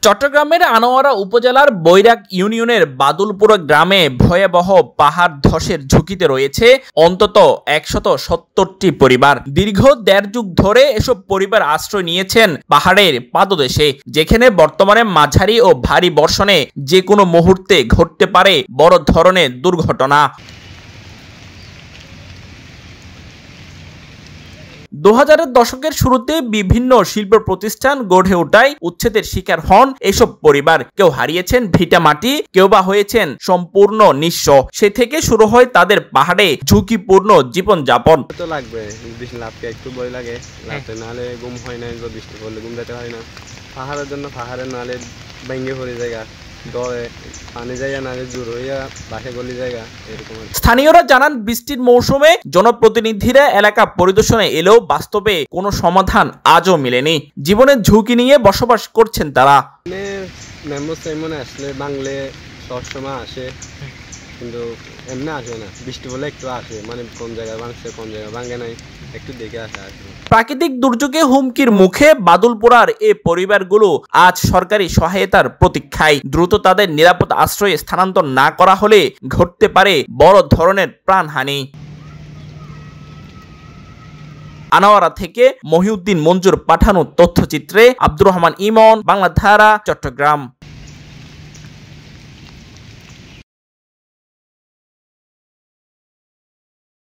চট্টগ্রামের আনোয়ারা উপজেলার বৈরাগ ইউনিয়নের বাদুলপুর গ্রামে ভয়াবহ পাহাড় ধসের ঝুঁকিতে রয়েছে অন্তত ১৭০টি পরিবার। দীর্ঘ ১.৫ যুগ ধরে এসব পরিবার আশ্রয় নিয়েছেন পাহাড়ের পাদদেশে, যেখানে বর্তমানে মাঝারি ও ভারী বর্ষণে যে কোনো মুহূর্তে ঘটতে পারে বড় ধরনের দুর্ঘটনা। ২০০০-এর দশকের শুরুতে বিভিন্ন শিল্প প্রতিষ্ঠান গড়ে ওঠায় উচ্ছেদের শিকার হন এসব পরিবার। কেউ হারিয়েছেন ভিটামাটি, কেউ বা হয়েছেন সম্পূর্ণ নিঃস্ব। সে থেকে শুরু হয় তাদের পাহাড়ে ঝুঁকিপূর্ণ জীবনযাপন। তো লাগবে একটু ভয় লাগে, নাহলে ঘুম হয় না, বৃষ্টি পড়লে ঘুম যেতে হয় না। পাহাড়ের জন্য পাহাড়ে নাহলে ভেঙে পড়ে জায়গা স্থানীয়রা জানান, বৃষ্টির মৌসুমে জনপ্রতিনিধিরা এলাকা পরিদর্শনে এলেও বাস্তবে কোনো সমাধান আজও মেলেনি। জীবনের ঝুঁকি নিয়ে বসবাস করছেন তারা। আসলে বাংলে সবসময় আসে, কিন্তু এমনি আসে না। বৃষ্টি বলে একটু আসে, মানে কোন জায়গায় ভাঙছে কোন জায়গায় ভাঙে নাই একটু দেখে আসে। প্রাকৃতিক দুর্যোগে হুমকির মুখে বাদুলপুরার এই পরিবারগুলো আজ সরকারি সহায়তার প্রতীক্ষায়। দ্রুত তাদের নিরাপদ আশ্রয়ে স্থানান্তর না করা হলে ঘটতে পারে বড় ধরনের প্রাণহানি। আনোয়ারা থেকে মহিউদ্দিন মঞ্জুর পাঠানো তথ্যচিত্রে আব্দুর রহমান ইমন, বাংলাধারা, চট্টগ্রাম।